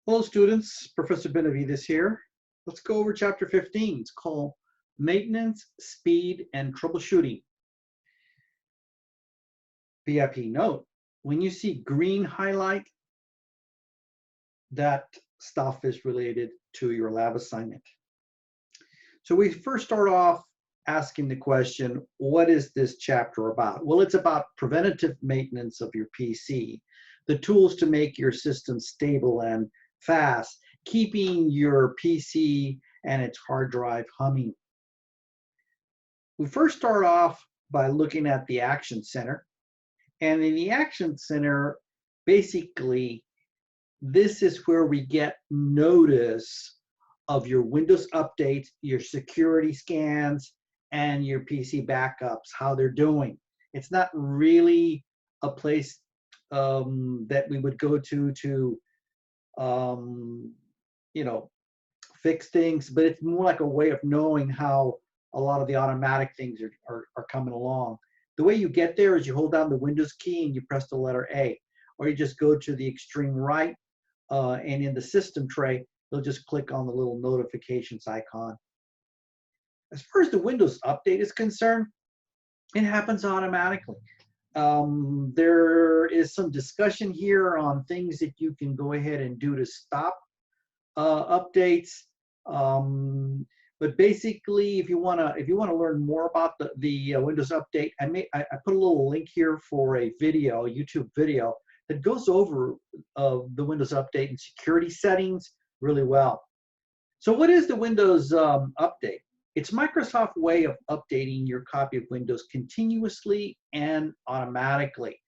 Hello students, Professor Benavides here. Let's go over chapter 15. It's called Maintenance, Speed, and Troubleshooting. VIP note, when you see green highlight, that stuff is related to your lab assignment. So we first start off asking the question, what is this chapter about? Well, it's about preventative maintenance of your PC, the tools to make your system stable and fast, keeping your PC and its hard drive humming. We first start off by looking at the Action Center. And in the Action Center, basically, this is where we get notice of your Windows updates, your security scans, and your PC backups, how they're doing. It's not really a place that we would go to fix things, but it's more like a way of knowing how a lot of the automatic things are coming along. The way you get there is you hold down the Windows key and you press the letter A, or you just go to the extreme right, and in the system tray, you'll just click on the little notifications icon. As far as the Windows update is concerned, it happens automatically. There is some discussion here on things that you can go ahead and do to stop updates. But basically, if you wanna learn more about the Windows update, I put a little link here for a video, YouTube video that goes over the Windows update and security settings really well. So what is the Windows update? It's Microsoft's way of updating your copy of Windows continuously and automatically.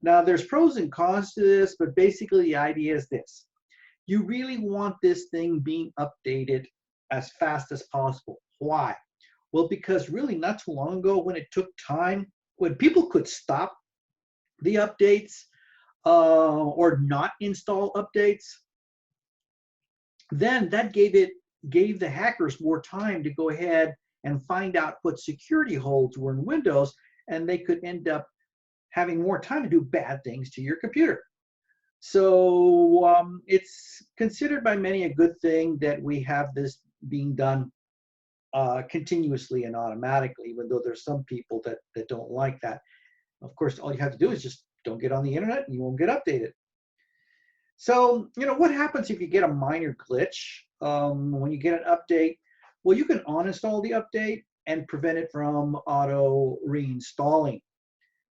Now, there's pros and cons to this, but basically the idea is this. You really want this thing being updated as fast as possible. Why? Well, because really not too long ago when it took time, when people could stop the updates or not install updates, then that gave the hackers more time to go ahead and find out what security holes were in Windows, and they could end up having more time to do bad things to your computer. So it's considered by many a good thing that we have this being done continuously and automatically, even though there's some people that don't like that. Of course, all you have to do is just don't get on the internet and you won't get updated. So, what happens if you get a minor glitch when you get an update? Well, you can uninstall the update and prevent it from auto reinstalling.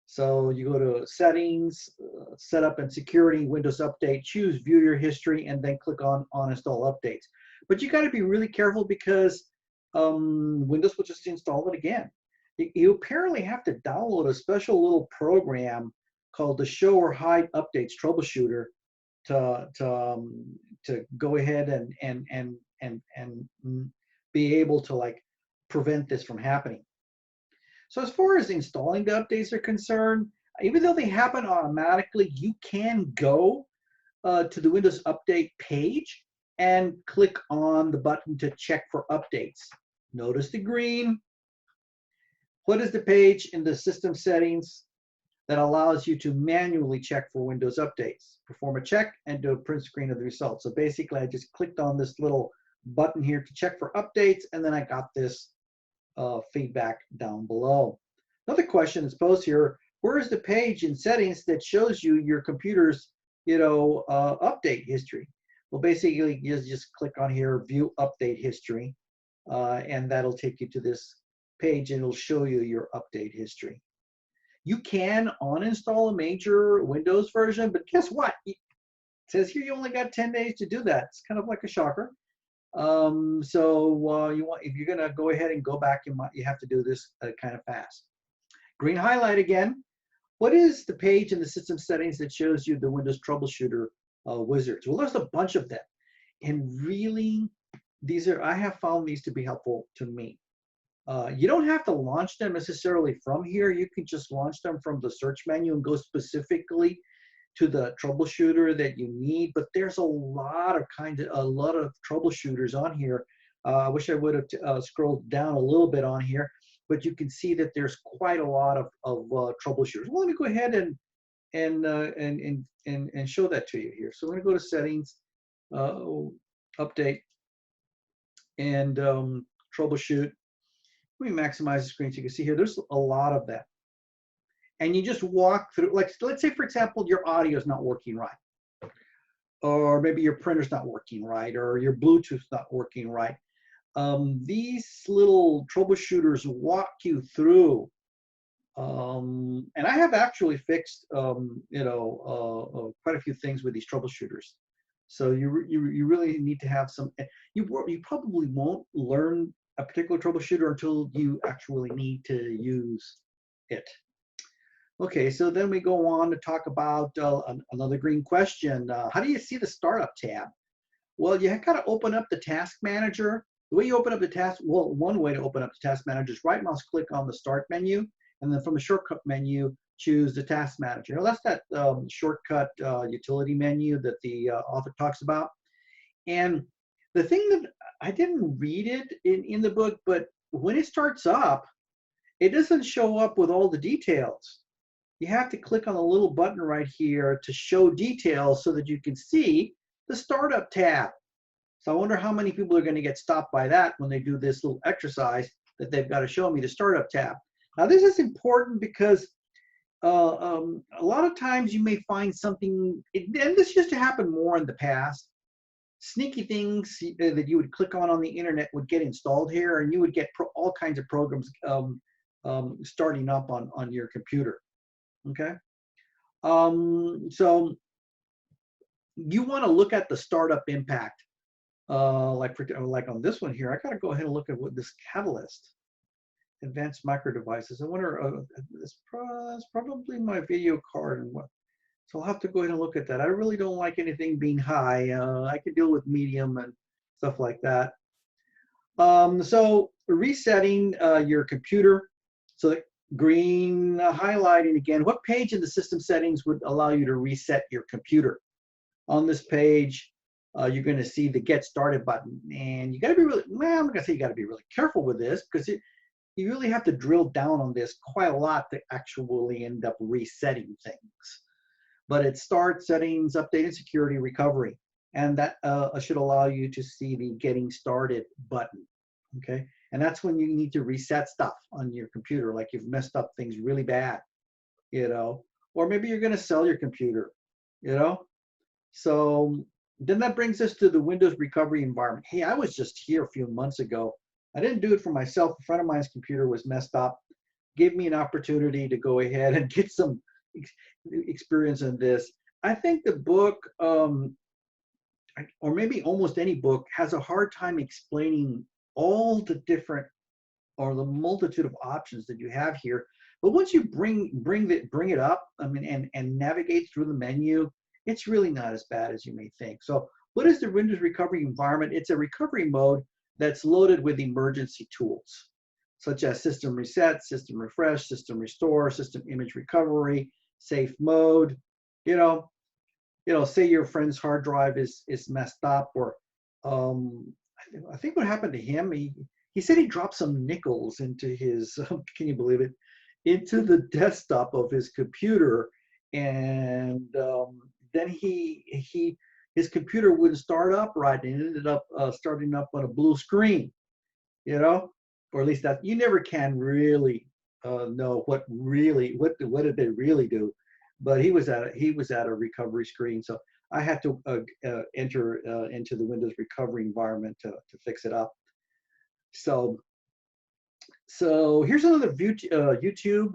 So you go to Settings, Setup and Security, Windows Update, choose View Your History, and then click on Uninstall Updates. But you got to be really careful because Windows will just install it again. You apparently have to download a special little program called the Show or Hide Updates Troubleshooter to go ahead and be able to prevent this from happening. So as far as installing the updates are concerned, even though they happen automatically, you can go to the Windows Update page and click on the button to check for updates. Notice the green. What is the page in the system settings that allows you to manually check for Windows updates? Perform a check and do a print screen of the results. So basically, I just clicked on this little button here to check for updates, and then I got this feedback down below. Another question is posed here: where is the page in settings that shows you your computer's update history? Well, basically you just click on here, View Update History, and that'll take you to this page and it'll show you your update history. You can uninstall a major Windows version, but guess what? It says here you only got 10 days to do that. It's kind of like a shocker. If you're gonna go ahead and go back, you have to do this kind of fast. Green highlight again. What is the page in the system settings that shows you the Windows Troubleshooter wizards? Well, there's a bunch of them, and really, I have found these to be helpful to me. You don't have to launch them necessarily from here. You can just launch them from the search menu and go specifically to the troubleshooter that you need, but there's a lot of troubleshooters on here. I wish I would have scrolled down a little bit on here, but you can see that there's quite a lot of troubleshooters. Well, let me go ahead and show that to you here. So we're going to go to Settings, uh, update and troubleshoot. Let me maximize the screen so you can see here. There's a lot of that. And you just walk through, like, let's say, for example, your audio is not working right. Or maybe your printer's not working right, or your Bluetooth's not working right. These little troubleshooters walk you through. And I have actually fixed, quite a few things with these troubleshooters. So you really need to have some. You probably won't learn a particular troubleshooter until you actually need to use it. Okay, so then we go on to talk about another green question. How do you see the startup tab? Well, you got to open up the task manager. The way you open up the task, well, one way to open up the task manager is right mouse click on the start menu, and then from the shortcut menu, choose the task manager. Now, that's that shortcut utility menu that the author talks about. And the thing that I didn't read it in the book, but when it starts up, it doesn't show up with all the details. You have to click on the little button right here to show details so that you can see the startup tab. So I wonder how many people are going to get stopped by that when they do this little exercise that they've got to show me the startup tab. Now, this is important because a lot of times you may find something, and this used to happen more in the past, sneaky things that you would click on the internet would get installed here, and you would get all kinds of programs starting up on your computer. Okay, so you want to look at the startup impact. Like on this one here, I got to go ahead and look at what this Catalyst advanced micro devices. I wonder, it's probably my video card and what. So I'll have to go ahead and look at that. I really don't like anything being high. I can deal with medium and stuff like that. So resetting your computer. So the green highlighting again, what page in the system settings would allow you to reset your computer? On this page, you're going to see the Get Started button. And you got to be really, well, I'm not going to say you got to be really careful with this because you really have to drill down on this quite a lot to actually end up resetting things. But it starts settings, updated security, recovery. And that should allow you to see the Getting Started button. Okay. And that's when you need to reset stuff on your computer, like you've messed up things really bad, or maybe you're going to sell your computer, So then that brings us to the Windows recovery environment. Hey, I was just here a few months ago. I didn't do it for myself. A friend of mine's computer was messed up. Gave me an opportunity to go ahead and get some experience in this. I think the book, or maybe almost any book, has a hard time explaining all the different or the multitude of options that you have here. But once you bring it up, and navigate through the menu, it's really not as bad as you may think. So what is the Windows recovery environment? It's a recovery mode that's loaded with emergency tools, such as system reset, system refresh, system restore, system image recovery, safe mode. Say your friend's hard drive is messed up, or I think what happened to him, he said he dropped some nickels into his, can you believe it, into the desktop of his computer, and then his computer wouldn't start up right, and it ended up starting up on a blue screen, or at least that you never can really know what did they really do. But he was at a recovery screen, so I had to enter into the Windows recovery environment to fix it up. So here's another YouTube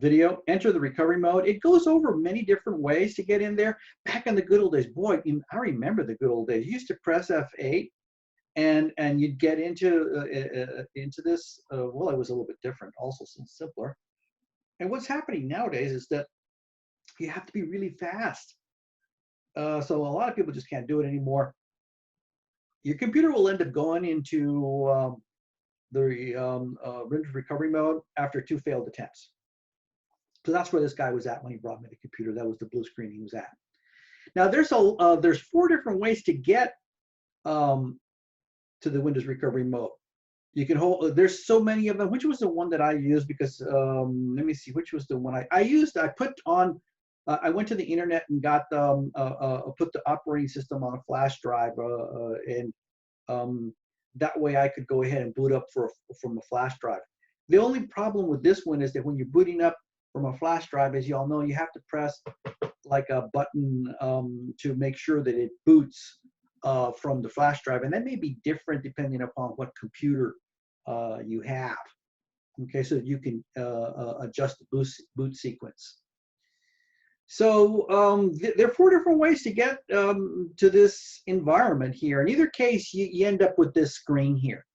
video. Enter the recovery mode. It goes over many different ways to get in there. Back in the good old days, boy, I remember the good old days. You used to press F8, and you'd get into this. Well, it was a little bit different, also some simpler. And what's happening nowadays is that you have to be really fast. So a lot of people just can't do it anymore. Your computer will end up going into the Windows recovery mode after 2 failed attempts. So that's where this guy was at when he brought me the computer. That was the blue screen he was at. Now there's 4 different ways to get to the Windows recovery mode. You can hold. There's so many of them. Which was the one that I used? Because let me see. Which was the one I used? I put on I went to the internet and got put the operating system on a flash drive, and that way I could go ahead and boot up from a flash drive. The only problem with this one is that when you're booting up from a flash drive, as you all know, you have to press like a button to make sure that it boots from the flash drive, and that may be different depending upon what computer you have. Okay, so you can adjust the boot sequence. So there are 4 different ways to get to this environment here. In either case, you end up with this screen here.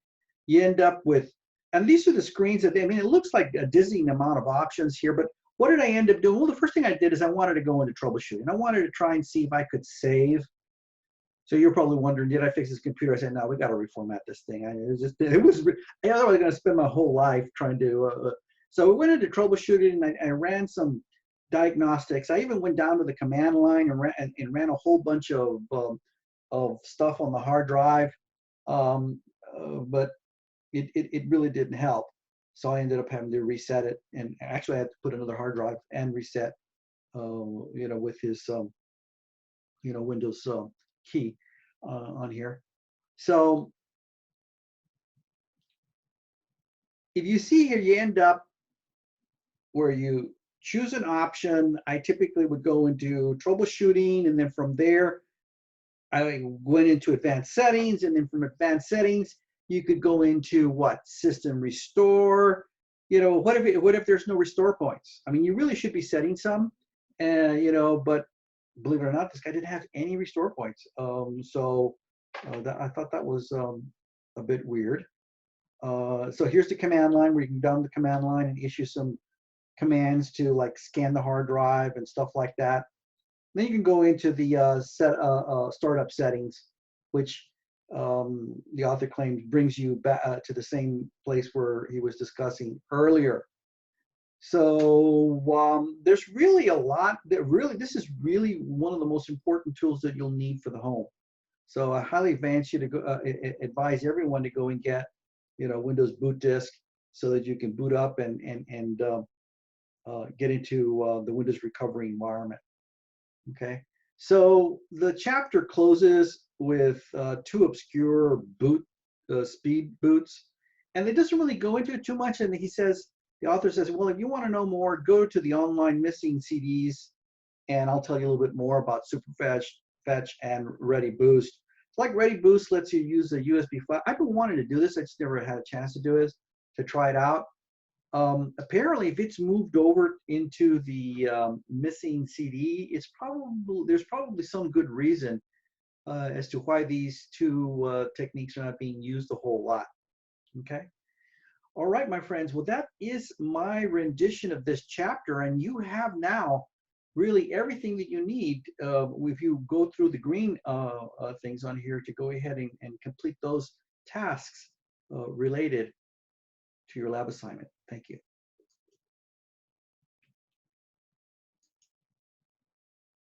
You end up with, and these are the screens that, I mean, it looks like a dizzying amount of options here, but what did I end up doing? Well, the first thing I did is I wanted to go into troubleshooting. I wanted to try and see if I could save. So you're probably wondering, did I fix this computer? I said, no, we got to reformat this thing. I was going to spend my whole life trying to, so we went into troubleshooting, and I ran some diagnostics. I even went down to the command line and ran a whole bunch of stuff on the hard drive, but it really didn't help. So I ended up having to reset it, and actually I had to put another hard drive and reset, with his, Windows key on here. So if you see here, you end up where you choose an option. I typically would go into troubleshooting, and then from there, I went into advanced settings, and then from advanced settings, you could go into what? System restore. What if there's no restore points? I mean, you really should be setting some, but believe it or not, this guy didn't have any restore points. So I thought that was a bit weird. So here's the command line where you can down the command line and issue some commands to like scan the hard drive and stuff like that. Then you can go into the startup settings, which the author claims brings you back to the same place where he was discussing earlier. So there's really a lot this is really one of the most important tools that you'll need for the home. So I highly advise you to go, advise everyone to go and get, Windows boot disk so that you can boot up and get into the Windows recovery environment. Okay, so the chapter closes with 2 obscure speed boots, and it doesn't really go into it too much. And the author says, well, if you want to know more, go to the online missing CDs, and I'll tell you a little bit more about Fetch and Ready Boost. It's like Ready Boost lets you use a USB flash. I've been wanting to do this. I just never had a chance to do it, to try it out. Apparently, if it's moved over into the missing CD, there's probably some good reason as to why these 2 techniques are not being used a whole lot. Okay. All right, my friends. Well, that is my rendition of this chapter, and you have now really everything that you need if you go through the green things on here to go ahead and complete those tasks related to your lab assignment. Thank you.